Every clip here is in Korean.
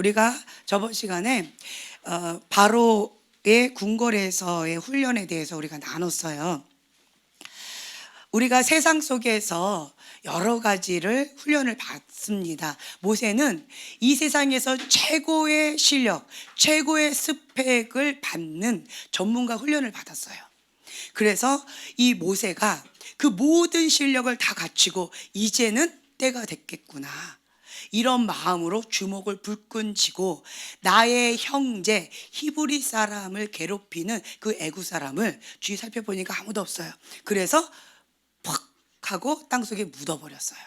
우리가 저번 시간에 바로의 궁궐에서의 훈련에 대해서 우리가 나눴어요. 우리가 세상 속에서 여러 가지를 훈련을 받습니다. 모세는 이 세상에서 최고의 실력, 최고의 스펙을 받는 전문가 훈련을 받았어요. 그래서 이 모세가 그 모든 실력을 다 갖추고 이제는 때가 됐겠구나, 이런 마음으로 주먹을 불끈 쥐고 나의 형제 히브리 사람을 괴롭히는 그 애굽 사람을 주위 살펴보니까 아무도 없어요. 그래서 팍 하고 땅속에 묻어버렸어요.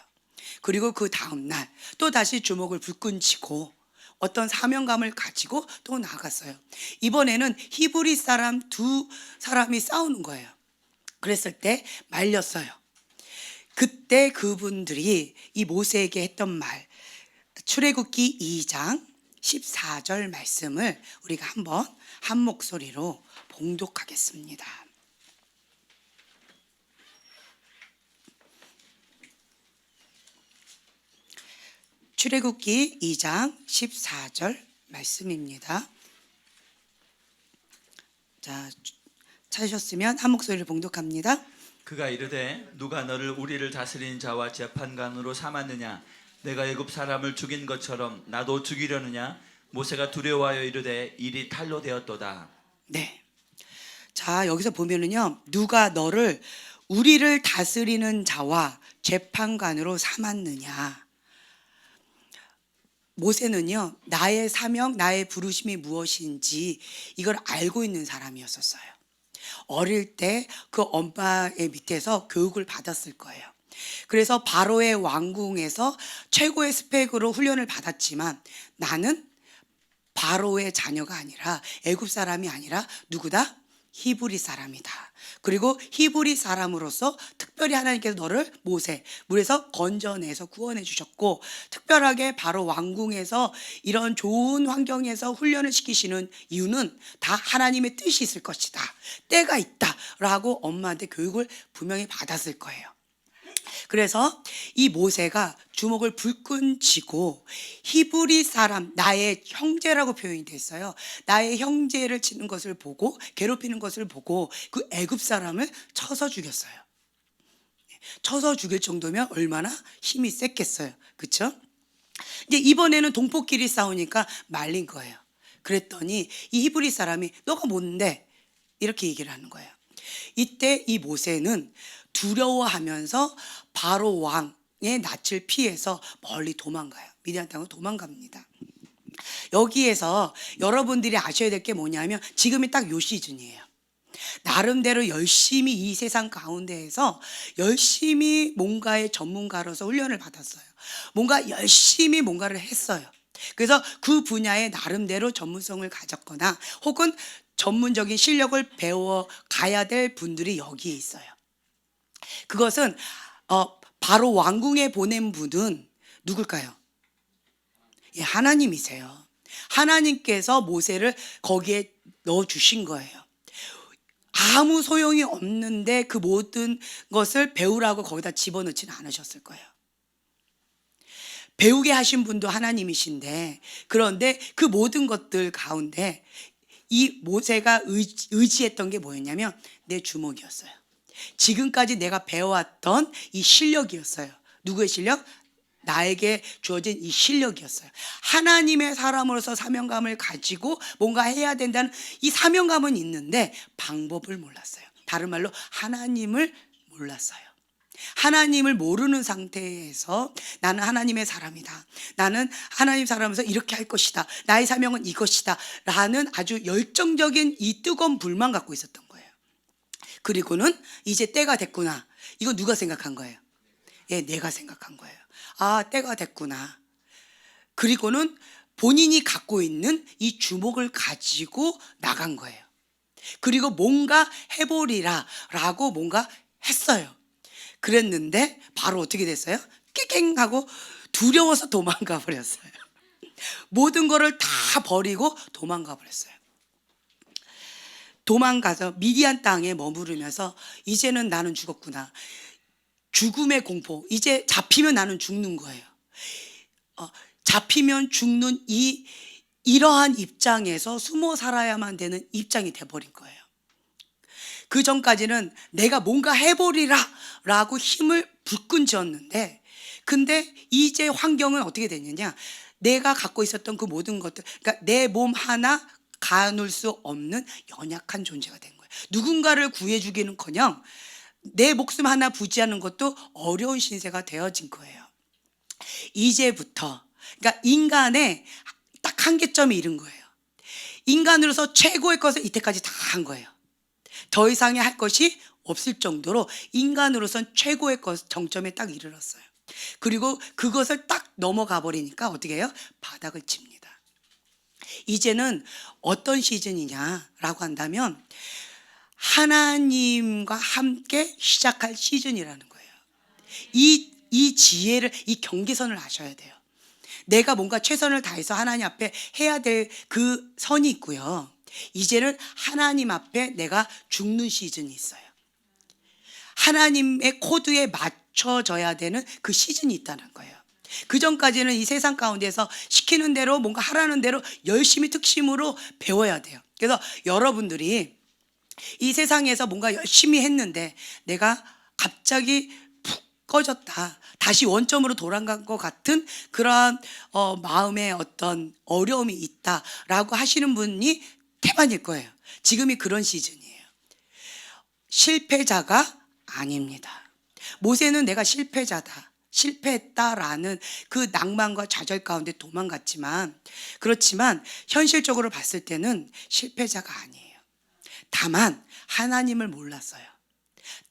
그리고 그 다음날 또 다시 주먹을 불끈 쥐고 어떤 사명감을 가지고 또 나갔어요. 이번에는 히브리 사람 두 사람이 싸우는 거예요. 그랬을 때 말렸어요. 그때 그분들이 이 모세에게 했던 말, 출애굽기 2장 14절 말씀을 우리가 한번 한 목소리로 봉독하겠습니다. 출애굽기 2장 14절 말씀입니다. 자, 찾으셨으면 한 목소리를 봉독합니다. 그가 이르되 누가 너를 우리를 다스리는 자와 재판관으로 삼았느냐? 내가 애굽 사람을 죽인 것처럼 나도 죽이려느냐? 모세가 두려워하여 이르되 일이 탈로 되었도다. 네. 자, 여기서 보면은요, 누가 너를 우리를 다스리는 자와 재판관으로 삼았느냐? 모세는요, 나의 사명, 나의 부르심이 무엇인지 이걸 알고 있는 사람이었었어요. 어릴 때 그 엄마의 밑에서 교육을 받았을 거예요. 그래서 바로의 왕궁에서 최고의 스펙으로 훈련을 받았지만 나는 바로의 자녀가 아니라 애굽 사람이 아니라 누구다? 히브리 사람이다. 그리고 히브리 사람으로서 특별히 하나님께서 너를 모세 물에서 건져내서 구원해 주셨고, 특별하게 바로 왕궁에서 이런 좋은 환경에서 훈련을 시키시는 이유는 다 하나님의 뜻이 있을 것이다, 때가 있다 라고 엄마한테 교육을 분명히 받았을 거예요. 그래서 이 모세가 주먹을 불끈 쥐고 히브리 사람, 나의 형제라고 표현이 됐어요. 나의 형제를 치는 것을 보고, 괴롭히는 것을 보고 그 애굽 사람을 쳐서 죽였어요. 쳐서 죽일 정도면 얼마나 힘이 셌겠어요. 그렇죠? 이제 이번에는 동포끼리 싸우니까 말린 거예요. 그랬더니 이 히브리 사람이 너가 뭔데? 이렇게 얘기를 하는 거예요. 이때 이 모세는 두려워하면서 바로 왕의 낯을 피해서 멀리 도망가요. 미디안 땅으로 도망갑니다. 여기에서 여러분들이 아셔야 될 게 뭐냐면 지금이 딱 요 시즌이에요. 나름대로 열심히 이 세상 가운데에서 열심히 뭔가의 전문가로서 훈련을 받았어요. 뭔가 열심히 뭔가를 했어요. 그래서 그 분야에 나름대로 전문성을 가졌거나 혹은 전문적인 실력을 배워 가야 될 분들이 여기에 있어요. 그것은 바로 왕궁에 보낸 분은 누굴까요? 예, 하나님이세요. 하나님께서 모세를 거기에 넣어주신 거예요. 아무 소용이 없는데 그 모든 것을 배우라고 거기다 집어넣지는 않으셨을 거예요. 배우게 하신 분도 하나님이신데, 그런데 그 모든 것들 가운데 이 모세가 의지했던 게 뭐였냐면 내 주먹이었어요. 지금까지 내가 배워왔던 이 실력이었어요. 누구의 실력? 나에게 주어진 이 실력이었어요. 하나님의 사람으로서 사명감을 가지고 뭔가 해야 된다는 이 사명감은 있는데 방법을 몰랐어요. 다른 말로 하나님을 몰랐어요. 하나님을 모르는 상태에서 나는 하나님의 사람이다, 나는 하나님 사람으로서 이렇게 할 것이다, 나의 사명은 이것이다 라는 아주 열정적인 이 뜨거운 불만 갖고 있었던 거예요. 그리고는 이제 때가 됐구나. 이건 누가 생각한 거예요? 예, 내가 생각한 거예요. 아, 때가 됐구나. 그리고는 본인이 갖고 있는 이 주먹을 가지고 나간 거예요. 그리고 뭔가 해보리라 라고 뭔가 했어요. 그랬는데 바로 어떻게 됐어요? 깨갱 하고 두려워서 도망가 버렸어요. 모든 거를 다 버리고 도망가 버렸어요. 도망가서 미디안 땅에 머무르면서 이제는 나는 죽었구나. 죽음의 공포, 이제 잡히면 나는 죽는 거예요. 잡히면 죽는 이러한 입장에서 숨어 살아야만 되는 입장이 돼버린 거예요. 그 전까지는 내가 뭔가 해보리라 라고 힘을 불끈 쥐었는데, 근데 이제 환경은 어떻게 됐느냐, 내가 갖고 있었던 그 모든 것들, 그러니까 내 몸 하나 가눌 수 없는 연약한 존재가 된 거예요. 누군가를 구해주기는커녕 내 목숨 하나 부지하는 것도 어려운 신세가 되어진 거예요. 이제부터, 그러니까 인간의 딱 한계점이 이른 거예요. 인간으로서 최고의 것을 이때까지 다 한 거예요. 더 이상의 할 것이 없을 정도로 인간으로선 최고의 정점에 딱 이르렀어요. 그리고 그것을 딱 넘어가 버리니까 어떻게 해요? 바닥을 칩니다. 이제는 어떤 시즌이냐라고 한다면 하나님과 함께 시작할 시즌이라는 거예요. 이 지혜를, 이 경계선을 아셔야 돼요. 내가 뭔가 최선을 다해서 하나님 앞에 해야 될 그 선이 있고요. 이제는 하나님 앞에 내가 죽는 시즌이 있어요. 하나님의 코드에 맞춰져야 되는 그 시즌이 있다는 거예요. 그 전까지는 이 세상 가운데서 시키는 대로 뭔가 하라는 대로 열심히 특심으로 배워야 돼요. 그래서 여러분들이 이 세상에서 뭔가 열심히 했는데 내가 갑자기 푹 꺼졌다, 다시 원점으로 돌아간 것 같은 그러한 마음의 어떤 어려움이 있다라고 하시는 분이 태반일 거예요. 지금이 그런 시즌이에요. 실패자가 아닙니다. 모세는 내가 실패자다, 실패했다라는 그 낭만과 좌절 가운데 도망갔지만, 그렇지만 현실적으로 봤을 때는 실패자가 아니에요. 다만 하나님을 몰랐어요.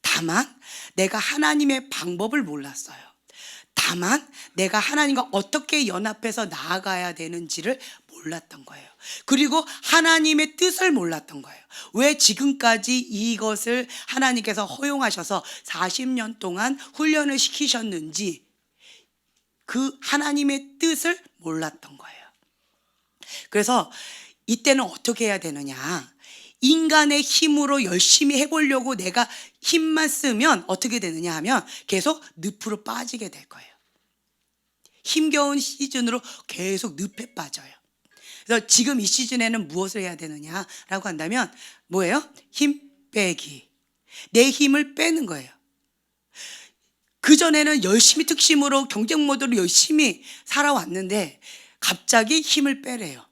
다만 내가 하나님의 방법을 몰랐어요. 다만 내가 하나님과 어떻게 연합해서 나아가야 되는지를 몰랐던 거예요. 그리고 하나님의 뜻을 몰랐던 거예요. 왜 지금까지 이것을 하나님께서 허용하셔서 40년 동안 훈련을 시키셨는지 그 하나님의 뜻을 몰랐던 거예요. 그래서 이때는 어떻게 해야 되느냐, 인간의 힘으로 열심히 해보려고 내가 힘만 쓰면 어떻게 되느냐 하면 계속 늪으로 빠지게 될 거예요. 힘겨운 시즌으로 계속 늪에 빠져요. 그래서 지금 이 시즌에는 무엇을 해야 되느냐라고 한다면 뭐예요? 힘 빼기. 내 힘을 빼는 거예요. 그전에는 열심히 특심으로 경쟁 모드로 열심히 살아왔는데 갑자기 힘을 빼래요.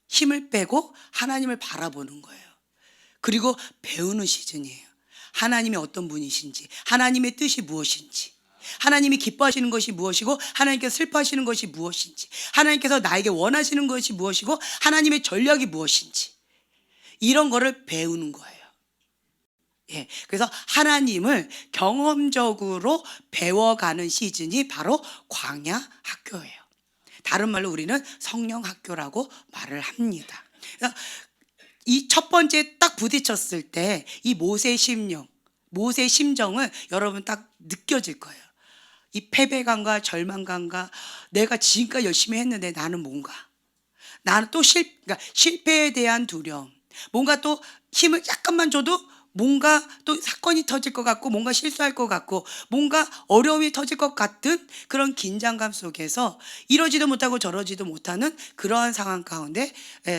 힘을 빼고 하나님을 바라보는 거예요. 그리고 배우는 시즌이에요. 하나님이 어떤 분이신지, 하나님의 뜻이 무엇인지, 하나님이 기뻐하시는 것이 무엇이고 하나님께서 슬퍼하시는 것이 무엇인지, 하나님께서 나에게 원하시는 것이 무엇이고 하나님의 전략이 무엇인지, 이런 거를 배우는 거예요. 예, 그래서 하나님을 경험적으로 배워가는 시즌이 바로 광야 학교예요. 다른 말로 우리는 성령 학교라고 말을 합니다. 이 첫 번째 딱 부딪혔을 때 이 모세의 심정을 여러분 딱 느껴질 거예요. 이 패배감과 절망감과 내가 지금까지 열심히 했는데 나는 뭔가, 나는 또 그러니까 실패에 대한 두려움, 뭔가 또 힘을 약간만 줘도 뭔가 또 사건이 터질 것 같고 뭔가 실수할 것 같고 뭔가 어려움이 터질 것 같은 그런 긴장감 속에서 이러지도 못하고 저러지도 못하는 그러한 상황 가운데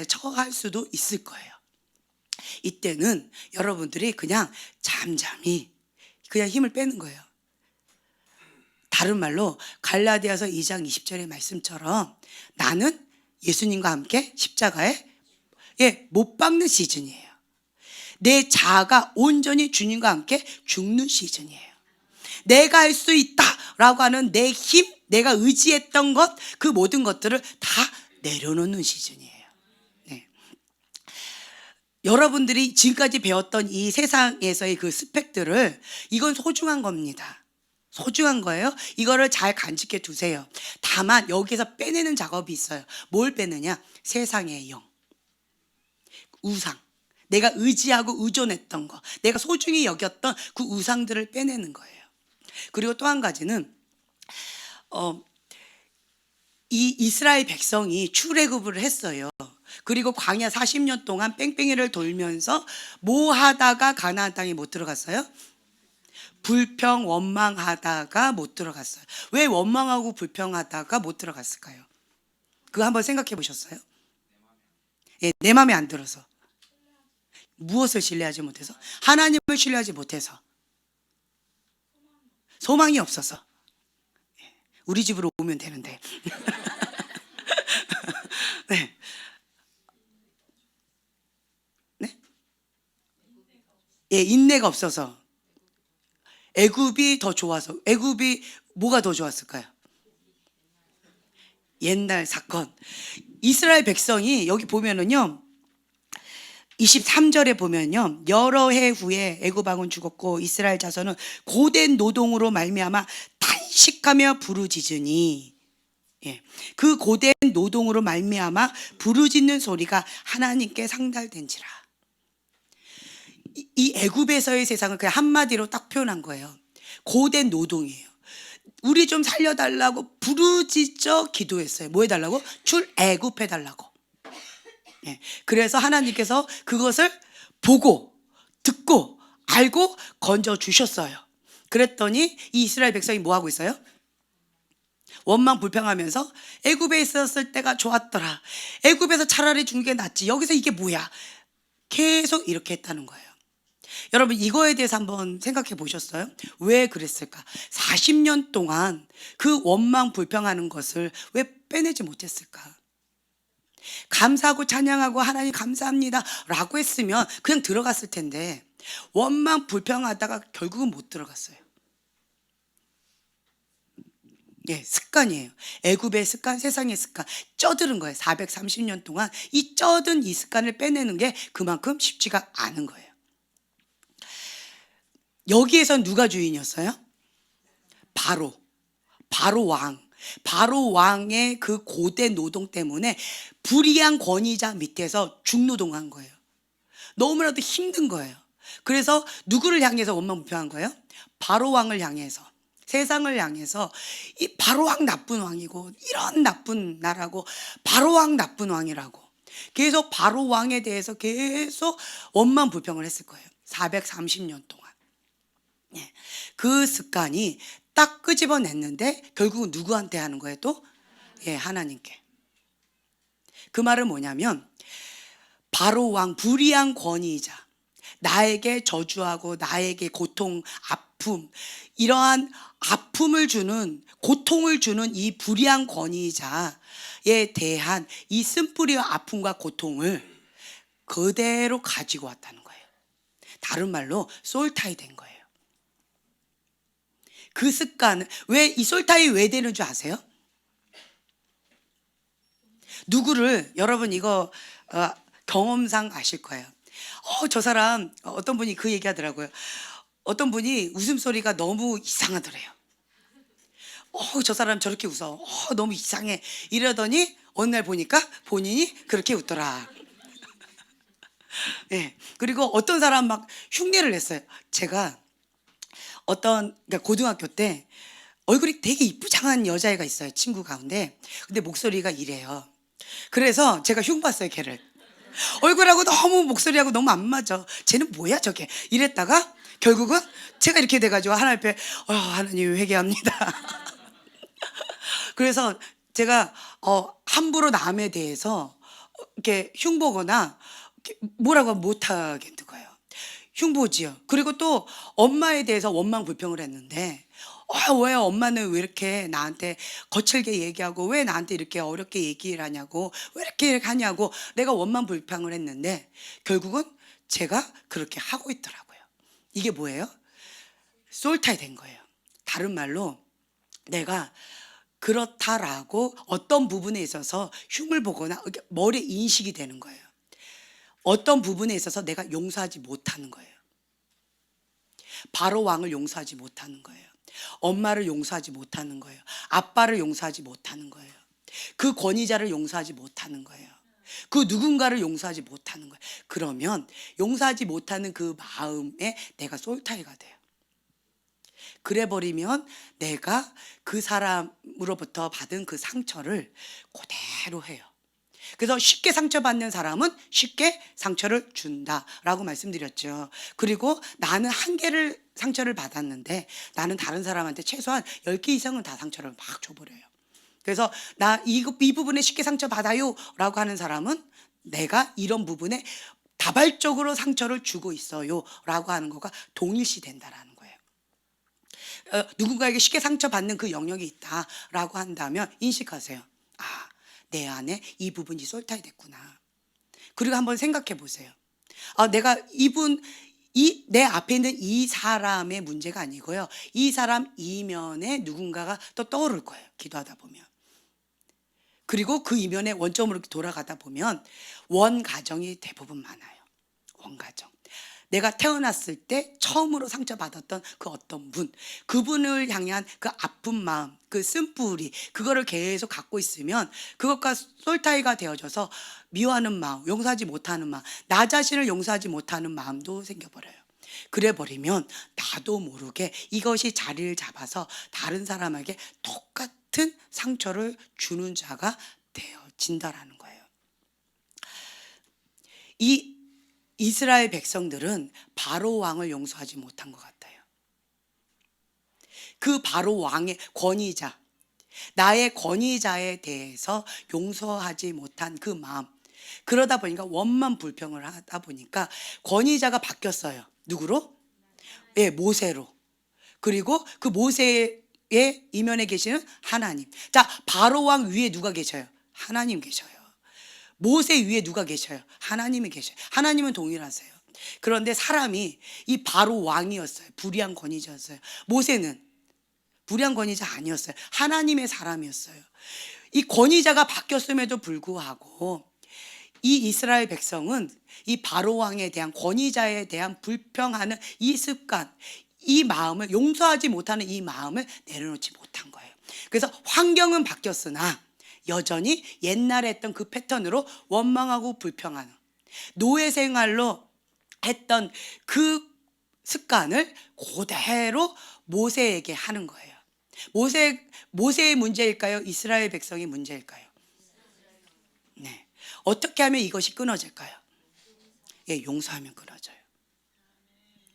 처할 수도 있을 거예요. 이때는 여러분들이 그냥 잠잠히 그냥 힘을 빼는 거예요. 다른 말로 갈라디아서 2장 20절의 말씀처럼 나는 예수님과 함께 십자가에 못 박는 시즌이에요. 내 자아가 온전히 주님과 함께 죽는 시즌이에요. 내가 할 수 있다라고 하는 내 힘, 내가 의지했던 것, 그 모든 것들을 다 내려놓는 시즌이에요. 네. 여러분들이 지금까지 배웠던 이 세상에서의 그 스펙들을, 이건 소중한 겁니다. 소중한 거예요. 이거를 잘 간직해 두세요. 다만 여기서 빼내는 작업이 있어요. 뭘 빼느냐? 세상의 영, 우상, 내가 의지하고 의존했던 거, 내가 소중히 여겼던 그 우상들을 빼내는 거예요. 그리고 또 한 가지는 이 이스라엘 백성이 출애굽을 했어요. 그리고 광야 40년 동안 뺑뺑이를 돌면서 뭐 하다가 가나안 땅에 못 들어갔어요? 불평 원망하다가 못 들어갔어요. 왜 원망하고 불평하다가 못 들어갔을까요? 그거 한번 생각해 보셨어요? 예, 내 마음에 안 들어서. 무엇을 신뢰하지 못해서? 하나님을 신뢰하지 못해서. 소망이 없어서. 예, 우리 집으로 오면 되는데. 네. 네? 예, 인내가 없어서. 애굽이 더 좋아서. 애굽이 뭐가 더 좋았을까요? 옛날 사건. 이스라엘 백성이 여기 보면은요, 23절에 보면요, 여러 해 후에 애굽 왕은 죽었고 이스라엘 자손은 고된 노동으로 말미암아 탄식하며 부르짖으니, 예, 그 고된 노동으로 말미암아 부르짖는 소리가 하나님께 상달된지라. 이 애굽에서의 세상을 그냥 한마디로 딱 표현한 거예요. 고된 노동이에요. 우리 좀 살려달라고 부르짖어 기도했어요. 뭐 해달라고? 출애굽해달라고. 예, 그래서 하나님께서 그것을 보고 듣고 알고 건져 주셨어요. 그랬더니 이 이스라엘 백성이 뭐 하고 있어요? 원망 불평하면서 애굽에 있었을 때가 좋았더라. 애굽에서 차라리 죽는 게 낫지. 여기서 이게 뭐야? 계속 이렇게 했다는 거예요. 여러분, 이거에 대해서 한번 생각해 보셨어요? 왜 그랬을까? 40년 동안 그 원망 불평하는 것을 왜 빼내지 못했을까? 감사하고 찬양하고 하나님 감사합니다 라고 했으면 그냥 들어갔을 텐데, 원망 불평하다가 결국은 못 들어갔어요. 예, 습관이에요. 애굽의 습관, 세상의 습관, 쪄들은 거예요. 430년 동안 이 쪄든 이 습관을 빼내는 게 그만큼 쉽지가 않은 거예요. 여기에선 누가 주인이었어요? 바로 왕. 바로 왕의 그 고된 노동 때문에 불의한 권위자 밑에서 중노동한 거예요. 너무나도 힘든 거예요. 그래서 누구를 향해서 원망불평한 거예요? 바로 왕을 향해서, 세상을 향해서, 이 바로 왕 나쁜 왕이고 이런 나쁜 나라고, 바로 왕 나쁜 왕이라고 계속 바로 왕에 대해서 계속 원망불평을 했을 거예요. 430년 동안. 예, 그 습관이 딱 끄집어냈는데 결국은 누구한테 하는 거예요 또? 예, 하나님께. 그 말은 뭐냐면, 바로 왕, 불의한 권위자, 나에게 저주하고 나에게 고통, 아픔, 이러한 아픔을 주는, 고통을 주는 이 불의한 권위자에 대한 이 쓴뿌리와 아픔과 고통을 그대로 가지고 왔다는 거예요. 다른 말로 솔타이 된 거예요. 그 습관은, 왜 이 솔타이 왜 되는 줄 아세요? 누구를, 여러분 이거 경험상 아실 거예요. 저 사람, 어떤 분이 그 얘기 하더라고요. 어떤 분이 웃음소리가 너무 이상하더래요. 저 사람 저렇게 웃어. 너무 이상해. 이러더니 어느 날 보니까 본인이 그렇게 웃더라. 예. 그리고 어떤 사람 막 흉내를 냈어요. 제가 그러니까 고등학교 때 얼굴이 되게 이쁘장한 여자애가 있어요, 친구 가운데. 근데 목소리가 이래요. 그래서 제가 흉봤어요, 걔를. 얼굴하고 너무, 목소리하고 너무 안 맞아. 쟤는 뭐야 저게, 이랬다가 결국은 제가 이렇게 돼가지고 하나님 앞에 하나님 회개합니다. 그래서 제가 함부로 남에 대해서 이렇게 흉보거나 뭐라고 못하겠는 거예요. 흉보지요. 그리고 또 엄마에 대해서 원망 불평을 했는데, 왜 엄마는 왜 이렇게 나한테 거칠게 얘기하고, 왜 나한테 이렇게 어렵게 얘기를 하냐고, 왜 이렇게 하냐고 내가 원망 불평을 했는데 결국은 제가 그렇게 하고 있더라고요. 이게 뭐예요? 솔타이 된 거예요. 다른 말로 내가 그렇다라고 어떤 부분에 있어서 흉을 보거나 머리에 인식이 되는 거예요. 어떤 부분에 있어서 내가 용서하지 못하는 거예요. 바로 왕을 용서하지 못하는 거예요. 엄마를 용서하지 못하는 거예요. 아빠를 용서하지 못하는 거예요. 그 권위자를 용서하지 못하는 거예요. 그 누군가를 용서하지 못하는 거예요. 그러면 용서하지 못하는 그 마음에 내가 솔타이가 돼요. 그래 버리면 내가 그 사람으로부터 받은 그 상처를 그대로 해요. 그래서 쉽게 상처받는 사람은 쉽게 상처를 준다라고 말씀드렸죠. 그리고 나는 한계를 상처를 받았는데 나는 다른 사람한테 최소한 10개 이상은 다 상처를 막 줘버려요. 그래서 나 이 부분에 쉽게 상처받아요 라고 하는 사람은 내가 이런 부분에 다발적으로 상처를 주고 있어요 라고 하는 거가 동일시 된다라는 거예요. 누군가에게 쉽게 상처받는 그 영역이 있다라고 한다면 인식하세요. 아, 내 안에 이 부분이 솔타이 됐구나. 그리고 한번 생각해 보세요. 내가 내 앞에 있는 이 사람의 문제가 아니고요. 이 사람 이면에 누군가가 또 떠오를 거예요. 기도하다 보면. 그리고 그 이면에 원점으로 돌아가다 보면 원가정이 대부분 많아요. 원가정. 내가 태어났을 때 처음으로 상처받았던 그 어떤 분, 그분을 향한 그 아픈 마음, 그 쓴뿌리, 그거를 계속 갖고 있으면 그것과 솔타이가 되어져서 미워하는 마음, 용서하지 못하는 마음, 나 자신을 용서하지 못하는 마음도 생겨버려요. 그래 버리면 나도 모르게 이것이 자리를 잡아서 다른 사람에게 똑같은 상처를 주는 자가 되어진다라는 거예요. 이 이스라엘 백성들은 바로 왕을 용서하지 못한 것 같아요. 그 바로 왕의 권위자, 나의 권위자에 대해서 용서하지 못한 그 마음, 그러다 보니까 원만 불평을 하다 보니까 권위자가 바뀌었어요. 누구로? 예, 모세로. 그리고 그 모세의 이면에 계시는 하나님. 자, 바로 왕 위에 누가 계셔요? 하나님 계셔요. 모세 위에 누가 계셔요? 하나님이 계셔요. 하나님은 동일하세요. 그런데 사람이 이 바로 왕이었어요. 불의한 권위자였어요. 모세는 불의한 권위자 아니었어요. 하나님의 사람이었어요. 이 권위자가 바뀌었음에도 불구하고 이 이스라엘 백성은 이 바로 왕에 대한 권위자에 대한 불평하는 이 습관, 이 마음을 용서하지 못하는 이 마음을 내려놓지 못한 거예요. 그래서 환경은 바뀌었으나 여전히 옛날에 했던 그 패턴으로 원망하고 불평하는 노예 생활로 했던 그 습관을 그대로 모세에게 하는 거예요. 모세의 문제일까요? 이스라엘 백성의 문제일까요? 네. 어떻게 하면 이것이 끊어질까요? 예, 용서하면 끊어져요.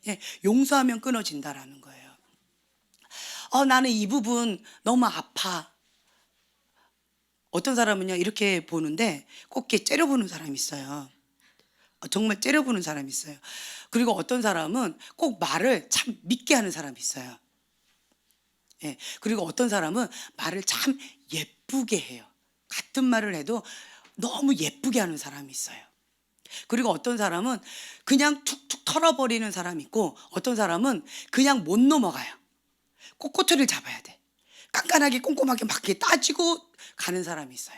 예, 용서하면 끊어진다라는 거예요. 나는 이 부분 너무 아파. 어떤 사람은요 이렇게 보는데 꼭 이렇게 째려보는 사람이 있어요. 정말 째려보는 사람이 있어요. 그리고 어떤 사람은 꼭 말을 참 믿게 하는 사람이 있어요. 예, 그리고 어떤 사람은 말을 참 예쁘게 해요. 같은 말을 해도 너무 예쁘게 하는 사람이 있어요. 그리고 어떤 사람은 그냥 툭툭 털어버리는 사람이 있고 어떤 사람은 그냥 못 넘어가요. 꼭 꼬투리를 잡아야 돼. 깐깐하게 꼼꼼하게 막 이렇게 따지고 가는 사람이 있어요.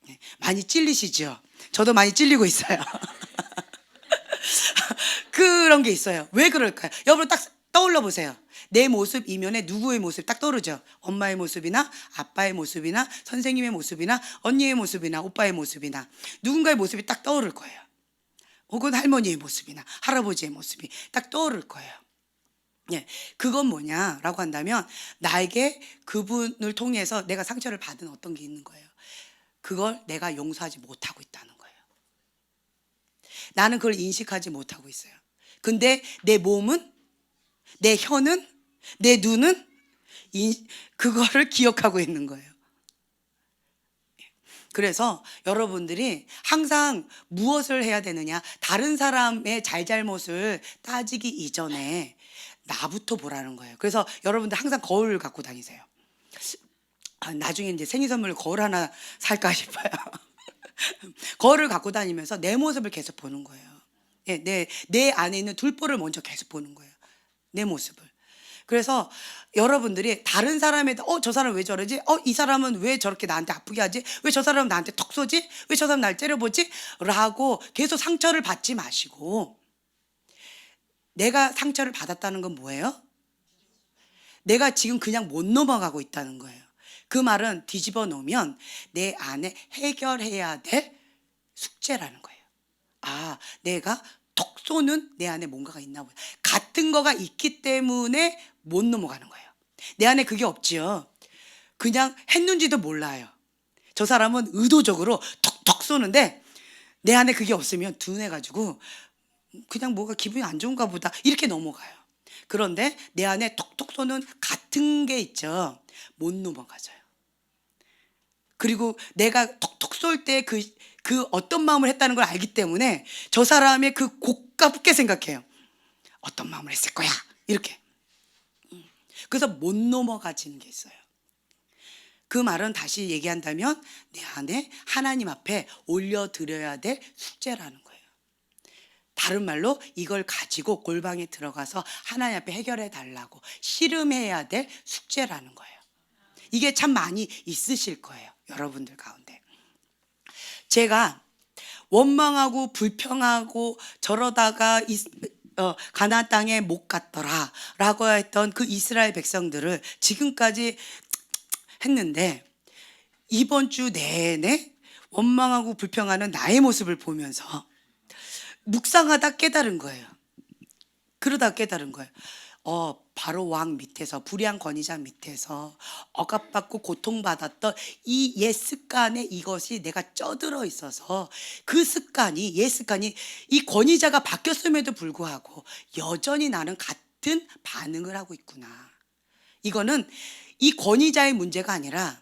네, 많이 찔리시죠? 저도 많이 찔리고 있어요. 그런 게 있어요. 왜 그럴까요? 여러분 딱 떠올려 보세요. 내 모습 이면에 누구의 모습 딱 떠오르죠? 엄마의 모습이나 아빠의 모습이나 선생님의 모습이나 언니의 모습이나 오빠의 모습이나 누군가의 모습이 딱 떠오를 거예요. 혹은 할머니의 모습이나 할아버지의 모습이 딱 떠오를 거예요. 예, 그건 뭐냐라고 한다면 나에게 그분을 통해서 내가 상처를 받은 어떤 게 있는 거예요. 그걸 내가 용서하지 못하고 있다는 거예요. 나는 그걸 인식하지 못하고 있어요. 근데 내 몸은, 내 혀는, 내 눈은 그거를 기억하고 있는 거예요. 그래서 여러분들이 항상 무엇을 해야 되느냐, 다른 사람의 잘잘못을 따지기 이전에 나부터 보라는 거예요. 그래서 여러분들 항상 거울을 갖고 다니세요. 나중에 이제 생일 선물로 거울 하나 살까 싶어요. 거울을 갖고 다니면서 내 모습을 계속 보는 거예요. 예, 내 안에 있는 둘보를 먼저 계속 보는 거예요. 내 모습을. 그래서 여러분들이 다른 사람에 저 사람 왜 저러지? 이 사람은 왜 저렇게 나한테 아프게 하지? 왜 저 사람은 나한테 톡 쏘지? 왜 저 사람 날 째려보지? 라고 계속 상처를 받지 마시고 내가 상처를 받았다는 건 뭐예요? 내가 지금 그냥 못 넘어가고 있다는 거예요. 그 말은 뒤집어 놓으면 내 안에 해결해야 될 숙제라는 거예요. 내가 톡 쏘는 내 안에 뭔가가 있나 보다. 같은 거가 있기 때문에 못 넘어가는 거예요. 내 안에 그게 없지요. 그냥 했는지도 몰라요. 저 사람은 의도적으로 톡톡 쏘는데 내 안에 그게 없으면 둔해가지고 그냥 뭐가 기분이 안 좋은가 보다 이렇게 넘어가요. 그런데 내 안에 톡톡 쏘는 같은 게 있죠. 못 넘어가져요. 그리고 내가 톡톡 쏠 때 그 어떤 마음을 했다는 걸 알기 때문에 저 사람의 그 고깝게 생각해요. 어떤 마음을 했을 거야. 이렇게. 그래서 못 넘어가지는 게 있어요. 그 말은 다시 얘기한다면 내 안에 하나님 앞에 올려드려야 될 숙제라는 거예요. 다른 말로 이걸 가지고 골방에 들어가서 하나님 앞에 해결해 달라고 씨름해야 될 숙제라는 거예요. 이게 참 많이 있으실 거예요. 여러분들 가운데. 제가 원망하고 불평하고 저러다가 가나안 땅에 못 갔더라 라고 했던 그 이스라엘 백성들을 지금까지 했는데 이번 주 내내 원망하고 불평하는 나의 모습을 보면서 묵상하다 깨달은 거예요. 그러다 깨달은 거예요. 바로 왕 밑에서, 불의한 권위자 밑에서 억압받고 고통받았던 이 옛 습관에 이것이 내가 쪄들어 있어서 그 습관이, 옛 습관이 이 권위자가 바뀌었음에도 불구하고 여전히 나는 같은 반응을 하고 있구나. 이거는 이 권위자의 문제가 아니라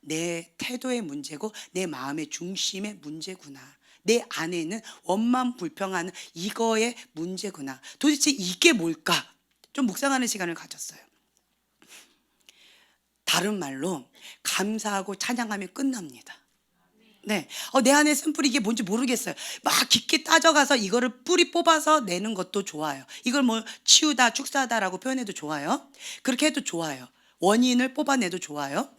내 태도의 문제고 내 마음의 중심의 문제구나. 내 안에는 원망 불평하는 이거의 문제구나. 도대체 이게 뭘까? 좀 묵상하는 시간을 가졌어요. 다른 말로 감사하고 찬양하면 끝납니다. 네, 내 안에 쓴뿌리 이게 뭔지 모르겠어요. 막 깊게 따져가서 이거를 뿌리 뽑아서 내는 것도 좋아요. 이걸 뭐 치우다 축사하다라고 표현해도 좋아요. 그렇게 해도 좋아요. 원인을 뽑아내도 좋아요.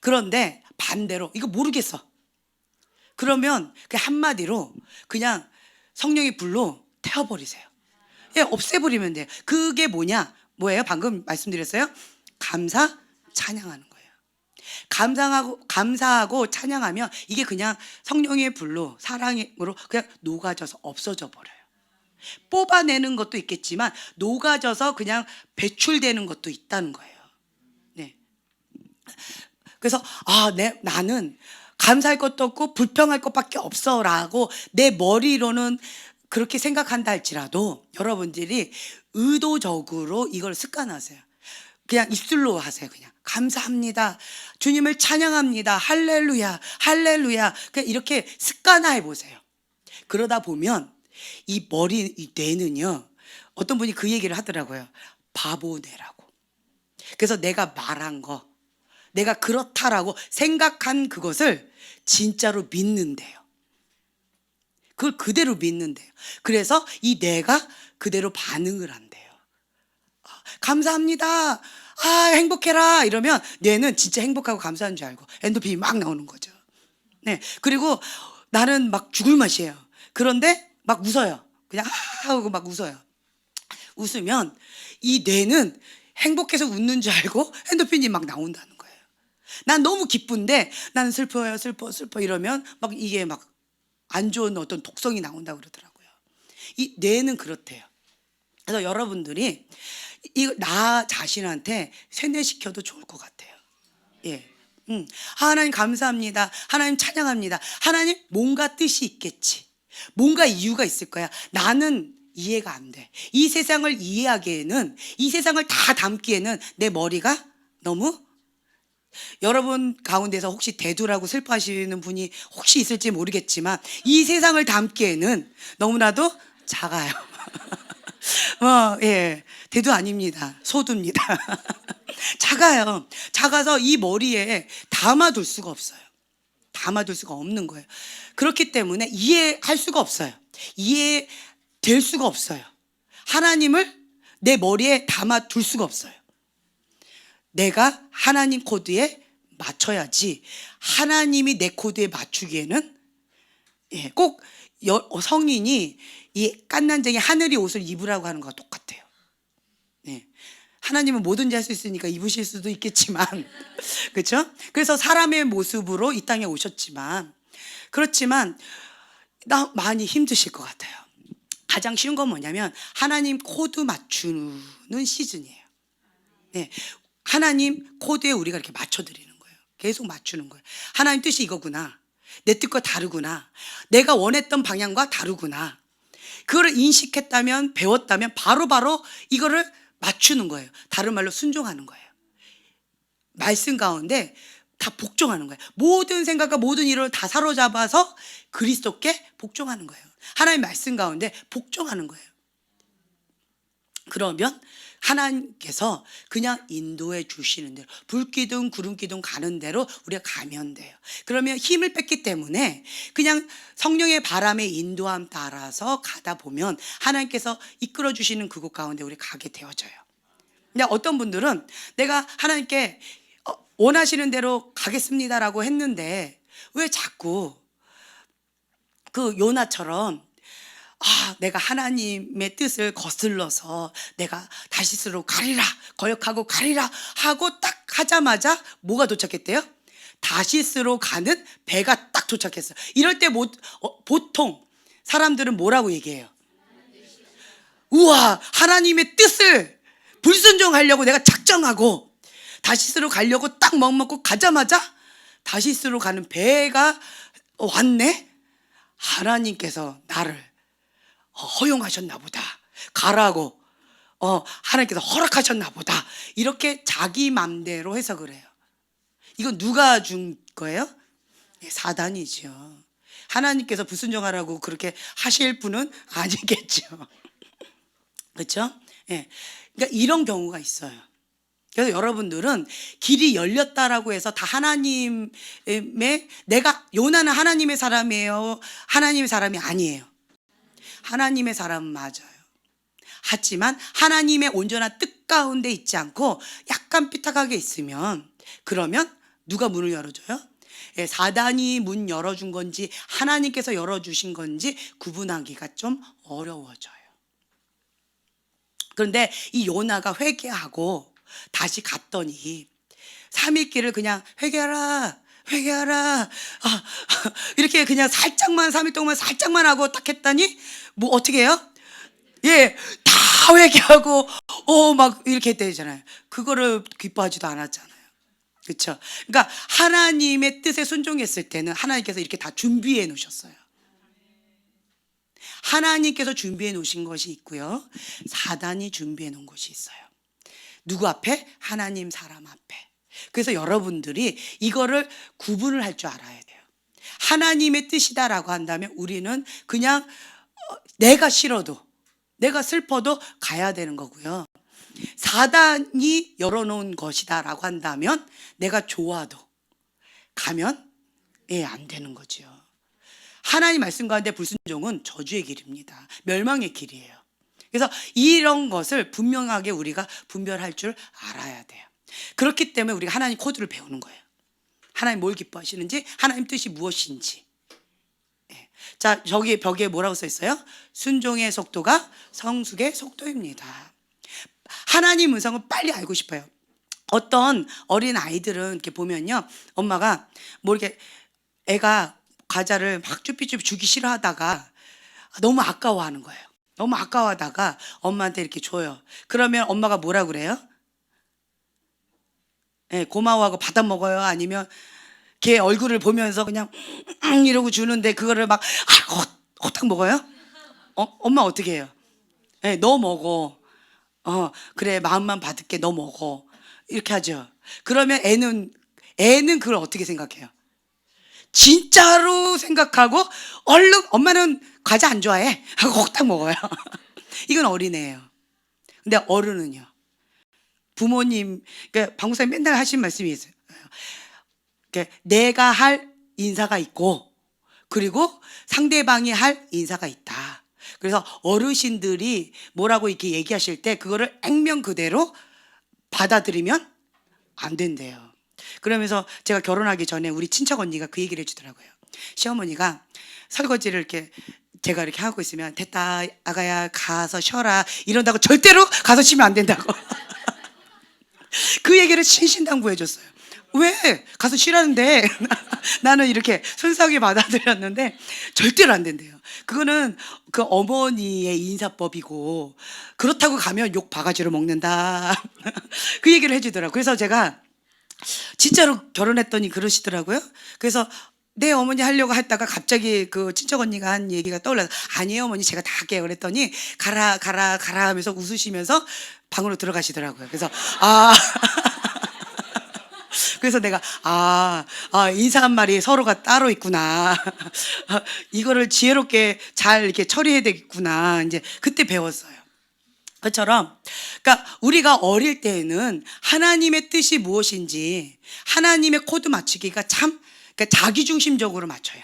그런데 반대로 이거 모르겠어. 그러면 그 한마디로 그냥 성령의 불로 태워버리세요. 예, 없애버리면 돼요. 그게 뭐예요? 방금 말씀드렸어요. 감사, 찬양하는 거예요. 감사하고 찬양하면 이게 그냥 성령의 불로, 사랑으로 그냥 녹아져서 없어져 버려요. 뽑아내는 것도 있겠지만 녹아져서 그냥 배출되는 것도 있다는 거예요. 네. 그래서 나는 감사할 것도 없고 불평할 것밖에 없어라고 내 머리로는 그렇게 생각한다 할지라도 여러분들이 의도적으로 이걸 습관하세요. 그냥 입술로 하세요. 그냥 감사합니다. 주님을 찬양합니다. 할렐루야, 할렐루야. 그냥 이렇게 습관화해 보세요. 그러다 보면 이 뇌는요. 어떤 분이 그 얘기를 하더라고요. 바보 뇌라고. 그래서 내가 말한 거, 내가 그렇다라고 생각한 그것을 진짜로 믿는데요. 그걸 그대로 믿는데요. 그래서 이 뇌가 그대로 반응을 한대요. 감사합니다. 행복해라. 이러면 뇌는 진짜 행복하고 감사한 줄 알고 엔도핀이 막 나오는 거죠. 네. 그리고 나는 막 죽을 맛이에요. 그런데 막 웃어요. 그냥 하고 막 웃어요. 웃으면 이 뇌는 행복해서 웃는 줄 알고 엔도핀이 막 나온다는 거예요. 난 너무 기쁜데 나는 슬퍼요, 슬퍼 이러면 막 이게 막 안 좋은 어떤 독성이 나온다고 그러더라고요. 이 뇌는 그렇대요. 그래서 여러분들이 나 자신한테 세뇌시켜도 좋을 것 같아요. 예. 하나님 감사합니다. 하나님 찬양합니다. 하나님 뭔가 뜻이 있겠지. 뭔가 이유가 있을 거야. 나는 이해가 안 돼. 이 세상을 이해하기에는, 이 세상을 다 담기에는 내 머리가 너무, 여러분 가운데서 혹시 대두라고 슬퍼하시는 분이 혹시 있을지 모르겠지만 이 세상을 담기에는 너무나도 작아요. 예, 대두 아닙니다. 소두입니다. 작아요. 작아서 이 머리에 담아둘 수가 없어요. 담아둘 수가 없는 거예요. 그렇기 때문에 이해할 수가 없어요. 이해될 수가 없어요. 하나님을 내 머리에 담아둘 수가 없어요. 내가 하나님 코드에 맞춰야지 하나님이 내 코드에 맞추기에는 꼭 성인이 이 깐난쟁이 하늘이 옷을 입으라고 하는 거와 똑같아요. 하나님은 뭐든지 할 수 있으니까 입으실 수도 있겠지만 그렇죠? 그래서 사람의 모습으로 이 땅에 오셨지만 그렇지만 많이 힘드실 것 같아요. 가장 쉬운 건 뭐냐면 하나님 코드 맞추는 시즌이에요. 하나님 코드에 우리가 이렇게 맞춰드리는 거예요. 계속 맞추는 거예요. 하나님 뜻이 이거구나. 내 뜻과 다르구나. 내가 원했던 방향과 다르구나. 그거를 인식했다면, 배웠다면 바로바로 이거를 맞추는 거예요. 다른 말로 순종하는 거예요. 말씀 가운데 다 복종하는 거예요. 모든 생각과 모든 일을 다 사로잡아서 그리스도께 복종하는 거예요. 하나님 말씀 가운데 복종하는 거예요. 그러면 하나님께서 그냥 인도해 주시는 대로, 불기둥 구름기둥 가는 대로 우리가 가면 돼요. 그러면 힘을 뺐기 때문에 그냥 성령의 바람의 인도함 따라서 가다 보면 하나님께서 이끌어 주시는 그곳 가운데 우리 가게 되어져요. 근데 어떤 분들은 내가 하나님께 원하시는 대로 가겠습니다라고 했는데 왜 자꾸 그 요나처럼 내가 하나님의 뜻을 거슬러서 내가 다시스로 가리라, 거역하고 가리라 하고 딱 하자마자 뭐가 도착했대요? 다시스로 가는 배가 딱 도착했어요. 이럴 때 보통 사람들은 뭐라고 얘기해요? 우와, 하나님의 뜻을 불순종하려고 내가 작정하고 다시스로 가려고 딱 먹고 가자마자 다시스로 가는 배가 왔네? 하나님께서 나를 허용하셨나 보다. 가라고 하나님께서 허락하셨나 보다. 이렇게 자기 맘대로 해석을 해요. 이건 누가 준 거예요? 사단이죠. 하나님께서 불순종하라고 그렇게 하실 분은 아니겠죠. 그렇죠? 예. 그러니까 이런 경우가 있어요. 그래서 여러분들은 길이 열렸다라고 해서 다 하나님의, 요나는 하나님의 사람이에요? 하나님의 사람이 아니에요. 하나님의 사람은 맞아요. 하지만 하나님의 온전한 뜻 가운데 있지 않고 약간 삐딱하게 있으면, 그러면 누가 문을 열어줘요? 사단이 문 열어준 건지 하나님께서 열어주신 건지 구분하기가 좀 어려워져요. 그런데 이 요나가 회개하고 다시 갔더니 3일 길을 그냥 회개하라 이렇게 그냥 살짝만 3일 동안 살짝만 하고 딱 했더니 뭐 어떻게 해요? 다 회개하고 막 이렇게 되잖아요. 그거를 기뻐하지도 않았잖아요. 그렇죠? 그러니까 하나님의 뜻에 순종했을 때는 하나님께서 이렇게 다 준비해 놓으셨어요. 하나님께서 준비해 놓으신 것이 있고요, 사단이 준비해 놓은 것이 있어요. 누구 앞에? 하나님 사람 앞에. 그래서 여러분들이 이거를 구분을 할 줄 알아야 돼요. 하나님의 뜻이다라고 한다면 우리는 그냥 내가 싫어도, 내가 슬퍼도 가야 되는 거고요. 사단이 열어놓은 것이다라고 한다면 내가 좋아도 가면 안 되는 거죠. 하나님 말씀 가운데 불순종은 저주의 길입니다. 멸망의 길이에요. 그래서 이런 것을 분명하게 우리가 분별할 줄 알아야 돼요. 그렇기 때문에 우리가 하나님 코드를 배우는 거예요. 하나님 뭘 기뻐하시는지, 하나님 뜻이 무엇인지. 자, 저기 벽에 뭐라고 써 있어요? 순종의 속도가 성숙의 속도입니다. 하나님 음성을 빨리 알고 싶어요. 어떤 어린 아이들은 이렇게 보면요, 엄마가 뭐 이렇게 애가 과자를 막 쭈삐쭈삐 주기 싫어하다가 너무 아까워하는 거예요. 너무 아까워하다가 엄마한테 이렇게 줘요. 그러면 엄마가 뭐라 그래요? 고마워하고 받아 먹어요? 아니면 걔 얼굴을 보면서 그냥 이러고 주는데 그거를 막 호딱 먹어요? 엄마 어떻게 해요? 너 먹어. 그래, 마음만 받을게, 너 먹어. 이렇게 하죠. 그러면 애는 그걸 어떻게 생각해요? 진짜로 생각하고 얼른, 엄마는 과자 안 좋아해 하고 호딱 먹어요. 이건 어린애예요. 근데 어른은요, 부모님, 그러니까 방구사님 맨날 하신 말씀이 있어요. 그러니까 내가 할 인사가 있고, 그리고 상대방이 할 인사가 있다. 그래서 어르신들이 뭐라고 이렇게 얘기하실 때 그거를 액면 그대로 받아들이면 안 된대요. 그러면서 제가 결혼하기 전에 우리 친척 언니가 그 얘기를 해주더라고요. 시어머니가 설거지를 이렇게 제가 이렇게 하고 있으면 됐다 아가야 가서 쉬어라 이런다고 절대로 가서 쉬면 안 된다고. 그 얘기를 신신당부해 줬어요. 왜? 가서 쉬라는데. 나는 이렇게 순수하게 받아들였는데 절대로 안 된대요. 그거는 그 어머니의 인사법이고, 그렇다고 가면 욕 바가지로 먹는다. 그 얘기를 해주더라고요. 그래서 제가 진짜로 결혼했더니 그러시더라고요. 그래서 네, 어머니 하려고 했다가 갑자기 그 친척 언니가 한 얘기가 떠올라서 아니에요, 어머니 제가 다 할게요. 그랬더니 가라, 가라, 가라 하면서 웃으시면서 방으로 들어가시더라고요. 그래서 그래서 내가 인사 한 말이 서로가 따로 있구나. 이거를 지혜롭게 잘 이렇게 처리해야 되겠구나. 이제 그때 배웠어요. 그처럼, 그러니까 우리가 어릴 때에는 하나님의 뜻이 무엇인지 하나님의 코드 맞추기가 참, 그러니까 자기중심적으로 맞춰요.